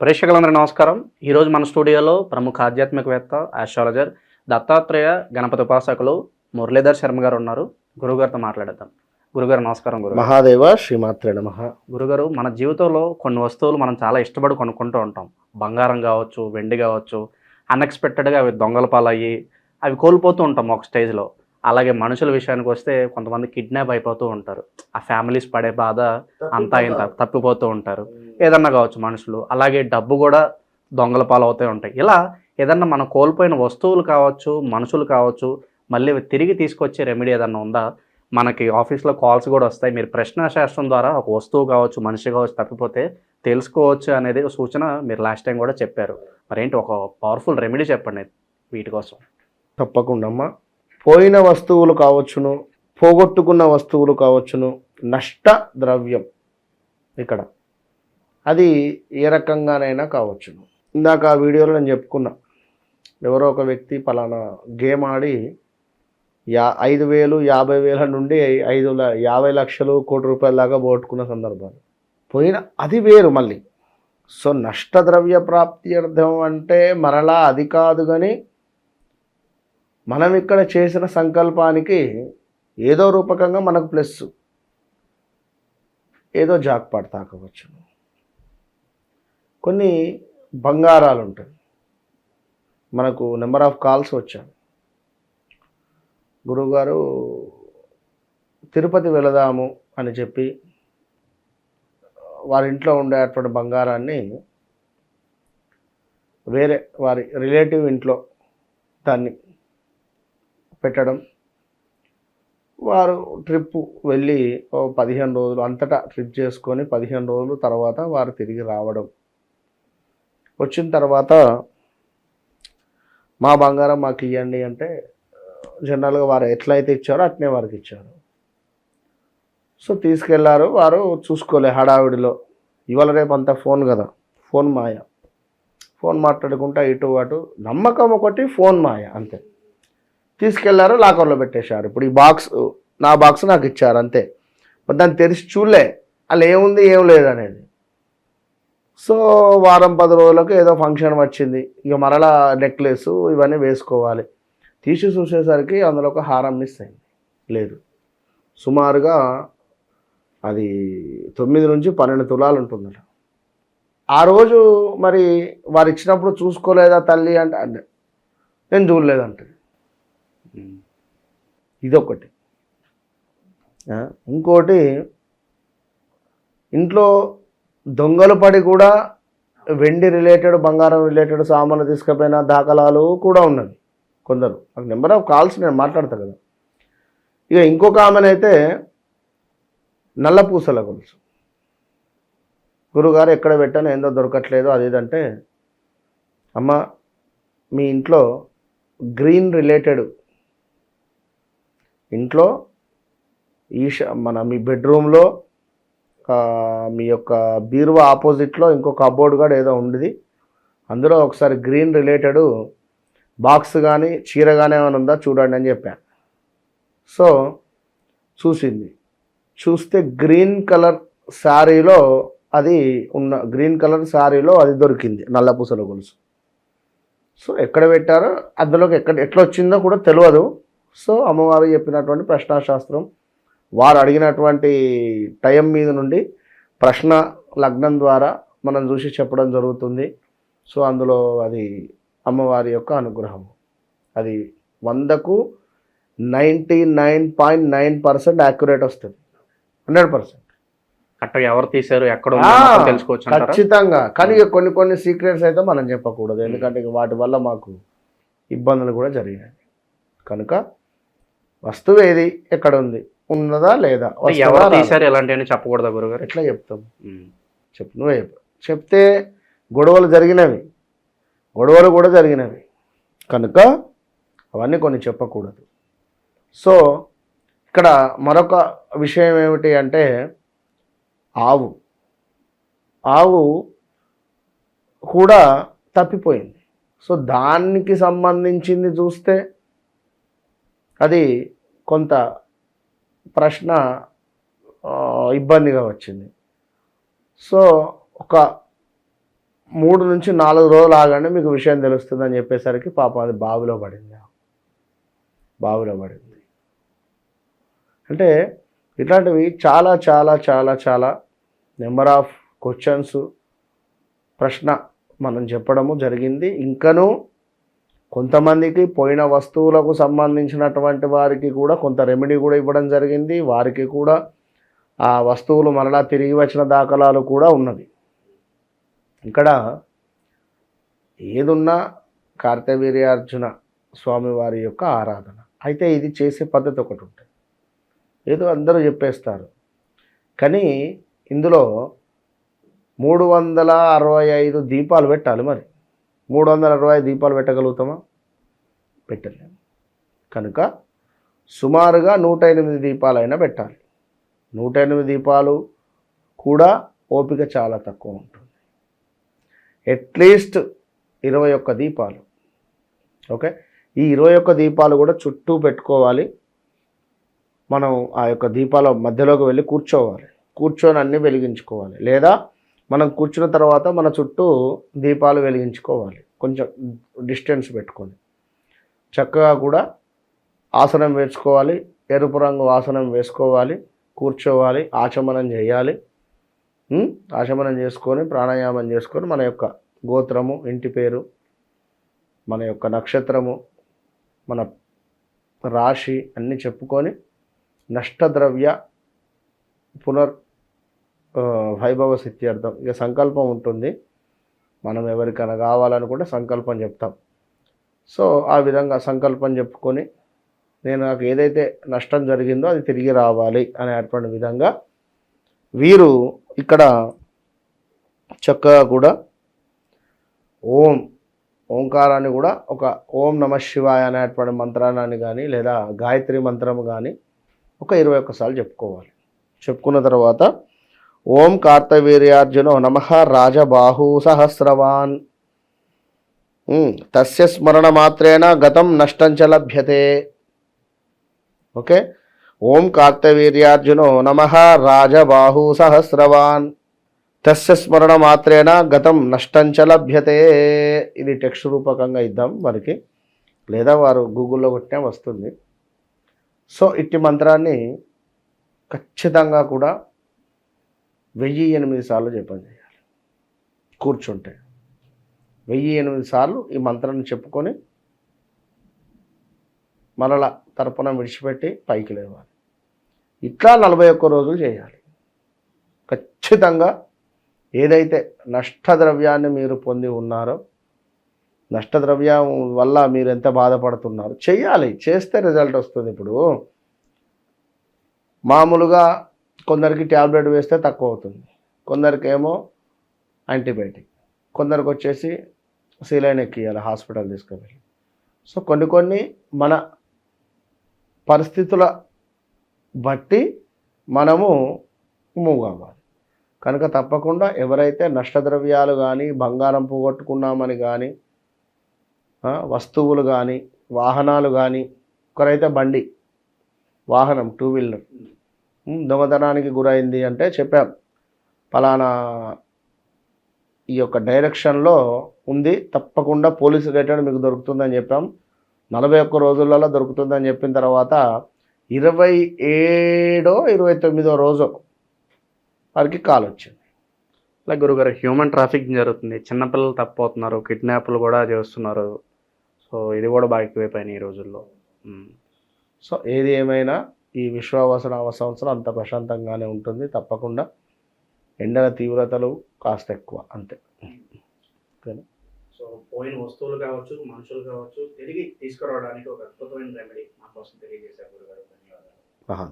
ప్రేక్షకులందరికీ నమస్కారం. ఈరోజు మన స్టూడియోలో ప్రముఖ ఆధ్యాత్మికవేత్త, ఆస్ట్రాలజర్, దత్తాత్రేయ గణపతి ఉపాసకులు మురళీధర్ శర్మ గారు ఉన్నారు. గురుగారితో మాట్లాడేద్దాం. గురుగారు నమస్కారం. మహాదేవ శ్రీమాత్రే నమః. గురుగారు, మన జీవితంలో కొన్ని వస్తువులు మనం చాలా ఇష్టపడి కొనుక్కుంటూ ఉంటాం. బంగారం కావచ్చు, వెండి కావచ్చు. అన్ఎక్స్పెక్టెడ్గా అవి దొంగల పాలయ్యి అవి కోల్పోతూ ఉంటాం ఒక స్టేజ్లో. అలాగే మనుషుల విషయానికి వస్తే కొంతమంది కిడ్నాప్ అయిపోతూ ఉంటారు. ఆ ఫ్యామిలీస్ పడే బాధ అంతా ఇంత తప్పిపోతూ ఉంటారు. ఏదన్నా కావచ్చు మనుషులు. అలాగే డబ్బు కూడా దొంగల పాలు అవుతూ ఉంటాయి. ఇలా ఏదన్నా మనం కోల్పోయిన వస్తువులు కావచ్చు, మనుషులు కావచ్చు, మళ్ళీ తిరిగి తీసుకొచ్చే రెమెడీ ఏదన్నా ఉందా? మనకి ఆఫీస్లో కాల్స్ కూడా వస్తాయి. మీరు ప్రశ్నాశాస్త్రం ద్వారా ఒక వస్తువు కావచ్చు, మనిషి కావచ్చు తప్పిపోతే తెలుసుకోవచ్చు అనేది సూచన మీరు లాస్ట్ టైం కూడా చెప్పారు. మరేంటి ఒక పవర్ఫుల్ రెమెడీ చెప్పండి వీటి కోసం. తప్పకుండా అమ్మా. పోయిన వస్తువులు కావచ్చును, పోగొట్టుకున్న వస్తువులు కావచ్చును, నష్ట ద్రవ్యం ఇక్కడ అది ఏ రకంగానైనా కావచ్చును. ఇందాక ఆ వీడియోలో నేను చెప్పుకున్నా, ఎవరో ఒక వ్యక్తి పలానా గేమ్ ఆడి 5,000, 50,000 నుండి 50 లక్షలు, కోటి రూపాయల దాకా పోగొట్టుకున్న సందర్భాలు పోయిన అది వేరు మళ్ళీ. సో నష్టద్రవ్య ప్రాప్తి అర్థం అంటే మరలా అది కాదు, కానీ మనం ఇక్కడ చేసిన సంకల్పానికి ఏదో రూపకంగా మనకు ప్లస్, ఏదో జాక్పాట్ తాకవచ్చు. కొన్ని బంగారాలు ఉంటాయి. మనకు నెంబర్ ఆఫ్ కాల్స్ వచ్చాయి, గురువుగారు తిరుపతి వెళదాము అని చెప్పి వారి ఇంట్లో ఉండేటువంటి బంగారాన్ని వేరే వారి రిలేటివ్ ఇంట్లో దాన్ని పెట్టడం. వారు ట్రిప్ వెళ్ళి 15 రోజులు అంతటా ట్రిప్ చేసుకొని 15 రోజులు తర్వాత వారు తిరిగి రావడం. వచ్చిన తర్వాత మా బంగారం మాకు ఇవ్వండి అంటే జనరల్గా వారు ఎట్లయితే ఇచ్చారో అట్నే వారికి ఇచ్చారు. సో తీసుకెళ్లారు. వారు చూసుకోలే హడావిడిలో. ఇవాళ రేపు అంతా ఫోన్ కదా, ఫోన్ మాయ. ఫోన్ మాట్లాడుకుంటా ఇటు అటు, నమ్మకం ఒకటి, ఫోన్ మాయ అంతే. తీసుకెళ్లారు, లాకర్లో పెట్టేశారు. ఇప్పుడు ఈ బాక్స్, నా బాక్స్ నాకు ఇచ్చారు అంతే. దాన్ని తెరిచి చూడలే అలా ఏముంది ఏం లేదనేది. సో వారం 10 రోజులకు ఏదో ఫంక్షన్ వచ్చింది, ఇక మరలా నెక్లెస్ ఇవన్నీ వేసుకోవాలి. తీసి చూసేసరికి అందులో ఒక హారం మిస్ అయింది. లేదు, సుమారుగా అది 9 నుంచి 12 తులాలు ఉంటుందట. ఆ రోజు మరి వారు ఇచ్చినప్పుడు చూసుకోలేదా తల్లి అంటే నేను చూడలేదంటే. ఇదొకటి. ఇంకోటి, ఇంట్లో దొంగలు పడి కూడా వెండి రిలేటెడ్, బంగారం రిలేటెడ్ సామాన్లు తీసుకుపోయిన దాఖలాలు కూడా ఉన్నవి. కొందరు నాకు నెంబర్ ఆఫ్ కాల్స్ నేను మాట్లాడతాను కదా. ఇక ఇంకొక ఆమెనైతే నల్లపూసల గొలుసు, గురుగారు ఎక్కడ పెట్టాను ఏందో దొరకట్లేదు అది ఇదంటే, అమ్మ మీ ఇంట్లో గ్రీన్ రిలేటెడ్, ఇంట్లో మీ బెడ్రూమ్లో మీ యొక్క బీరువా ఆపోజిట్లో ఇంకో కబోర్డ్ కూడా ఏదో ఉండేది, అందులో ఒకసారి గ్రీన్ రిలేటెడ్ బాక్స్ కానీ చీర కానీ ఏమైనా ఉందా చూడండి అని చెప్పాను. సో చూసింది. చూస్తే గ్రీన్ కలర్ శారీలో అది గ్రీన్ కలర్ శారీలో అది దొరికింది, నల్లపూసల గొలుసు. సో ఎక్కడ పెట్టారో అందులోకి ఎట్లా వచ్చిందో కూడా తెలియదు. సో అమ్మవారు చెప్పినటువంటి ప్రశ్నాశాస్త్రం, వారు అడిగినటువంటి టైం మీద నుండి ప్రశ్న లగ్నం ద్వారా మనం చూసి చెప్పడం జరుగుతుంది. సో అందులో అది అమ్మవారి యొక్క అనుగ్రహం. అది 100కు 99.9% యాక్యురేట్ వస్తుంది, 100%. అట్లా ఎవరు తీశారు, ఎక్కడ తెలుసుకోవచ్చు ఖచ్చితంగా. కానీ కొన్ని సీక్రెట్స్ అయితే మనం చెప్పకూడదు, ఎందుకంటే వాటి వల్ల మాకు ఇబ్బందులు కూడా జరిగినాయి. కనుక వస్తువు ఏది, ఎక్కడ ఉంది, ఉన్నదా లేదా, ఎవరు తీశారు ఎలాంటి చెప్పకూడదా గురుగారు? ఎట్లా చెప్తాం? చెప్పు, నువ్వే చెప్తే గొడవలు కూడా జరిగినవి కనుక అవన్నీ కొన్ని చెప్పకూడదు. సో ఇక్కడ మరొక విషయం ఏమిటి అంటే, ఆవు కూడా తప్పిపోయింది. సో దానికి సంబంధించింది చూస్తే అది కొంత ప్రశ్న ఇబ్బందిగా వచ్చింది. సో ఒక 3 నుంచి 4 రోజులు ఆగండి మీకు విషయం తెలుస్తుందని చెప్పేసరికి పాపం అది బావిలో పడింది. అంటే ఇట్లాంటివి చాలా చాలా చాలా చాలా నెంబర్ ఆఫ్ క్వశ్చన్స్ ప్రశ్న మనం చెప్పడము జరిగింది. ఇంకనూ కొంతమందికి పోయిన వస్తువులకు సంబంధించినటువంటి వారికి కూడా కొంత రెమెడీ కూడా ఇవ్వడం జరిగింది. వారికి కూడా ఆ వస్తువులు మరలా తిరిగి వచ్చిన దాఖలాలు కూడా ఉన్నది. ఇక్కడ ఏదున్నా కార్తవీర్యార్జున స్వామివారి యొక్క ఆరాధన. అయితే ఇది చేసే పద్ధతి ఒకటి ఉంటుంది. ఏదో అందరూ చెప్పేస్తారు, కానీ ఇందులో 365 దీపాలు పెట్టాలి. మరి 365 దీపాలు పెట్టగలుగుతామా? పెట్టలేము. కనుక సుమారుగా 108 దీపాలైనా పెట్టాలి. 108 దీపాలు కూడా ఓపిక చాలా తక్కువ ఉంటుంది. అట్లీస్ట్ 21 దీపాలు. ఓకే, ఈ 21 దీపాలు కూడా చుట్టూ పెట్టుకోవాలి. మనం ఆ యొక్క దీపాల మధ్యలోకి వెళ్ళి కూర్చొని అన్నీ వెలిగించుకోవాలి. లేదా మనం కూర్చున్న తర్వాత మన చుట్టూ దీపాలు వెలిగించుకోవాలి. కొంచెం డిస్టెన్స్ పెట్టుకొని చక్కగా కూడా ఆసనం వేసుకోవాలి. ఎరుపు రంగు ఆసనం వేసుకోవాలి, కూర్చోవాలి, ఆచమనం చేయాలి. ఆచమనం చేసుకొని ప్రాణాయామం చేసుకొని మన యొక్క గోత్రము, ఇంటి పేరు, మన యొక్క నక్షత్రము, మన రాశి అన్నీ చెప్పుకొని నష్టద్రవ్య వైభవ సిద్ధ్యర్థం ఇక సంకల్పం ఉంటుంది. మనం ఎవరికైనా కావాలనుకుంటే సంకల్పం చెప్తాం. సో ఆ విధంగా సంకల్పం చెప్పుకొని నాకు ఏదైతే నష్టం జరిగిందో అది తిరిగి రావాలి అనేటువంటి విధంగా వీరు ఇక్కడ చక్కగా కూడా ఓంకారాన్ని కూడా ఒక ఓం నమ శివాయ అనేటువంటి మంత్రాన్ని కానీ లేదా గాయత్రి మంత్రము కానీ ఒక 21 సార్లు చెప్పుకోవాలి. చెప్పుకున్న తర్వాత ఓం కార్తవీర్యార్జునో నమః రాజబాహు సహస్రవాన్ తస్య స్మరణ మాత్రేణ గతం నష్టం చ లభ్యతే. ఓకే, ఓం కార్తవీర్యార్జునో నమః రాజబాహు సహస్రవాన్ తస్య స్మరణ మాత్రేణ గతం నష్టం చ లభ్యతే. ఇది టెక్స్ట్ రూపకంగా ఇద్దాం వారికి, లేదా వారు గూగుల్లో కొట్టినా వస్తుంది. సో ఇట్టి మంత్రాన్ని ఖచ్చితంగా కూడా 1008 సార్లు జపం చేయాలి. కూర్చుంటే 1008 సార్లు ఈ మంత్రాన్ని చెప్పుకొని మరలా తర్పణం విడిచిపెట్టి పైకి లేవాలి. ఇట్లా 41 రోజులు చేయాలి. ఖచ్చితంగా ఏదైతే నష్టద్రవ్యాన్ని మీరు పొంది ఉన్నారో, నష్టద్రవ్యం వల్ల మీరు ఎంత బాధపడుతున్నారు చేయాలి. చేస్తే రిజల్ట్ వస్తుంది. ఇప్పుడు మామూలుగా కొందరికి ట్యాబ్లెట్ వేస్తే తక్కువ అవుతుంది, కొందరికి ఏమో యాంటీబయాటిక్, కొందరికి వచ్చేసి సిలైన్ ఎక్కియాలి హాస్పిటల్ తీసుకువెళ్ళి. సో కొన్ని మన పరిస్థితుల బట్టి మనము మూవ్ కావాలి. కనుక తప్పకుండా ఎవరైతే నష్టద్రవ్యాలు కానీ, బంగారం పోగొట్టుకున్నామని కానీ, వస్తువులు కానీ, వాహనాలు కానీ, ఒకరైతే బండి వాహనం 2 వీలర్ దొంగతనానికి గురైంది అంటే చెప్పాం, ఫలానా ఈ యొక్క డైరెక్షన్లో ఉంది, తప్పకుండా పోలీసు రేటెడ్ మీకు దొరుకుతుందని చెప్పాం. 41 రోజులలో దొరుకుతుందని చెప్పిన తర్వాత 27వ 29వ రోజు వారికి కాల్ వచ్చింది. అలా గురుగారు హ్యూమన్ ట్రాఫికింగ్ జరుగుతుంది, చిన్నపిల్లలు తప్పిపోతున్నారు, కిడ్నాప్లు కూడా చేస్తున్నారు. సో ఇది కూడా బాగా ఎక్కువైపోయినాయి ఈ రోజుల్లో. సో ఏది ఏమైనా ఈ విశ్వావసనామ సంవత్సరం అంత ప్రశాంతంగానే ఉంటుంది. తప్పకుండా ఎండల తీవ్రతలు కాస్త ఎక్కువ అంతే. ఓకేనా? సో పోయిన వస్తువులు కావచ్చు, మనుషులు కావచ్చు, తిరిగి తీసుకురావడానికి ఒక అద్భుతమైన రెమెడీ మా కోసం తెలియజేశారు గురుగారు.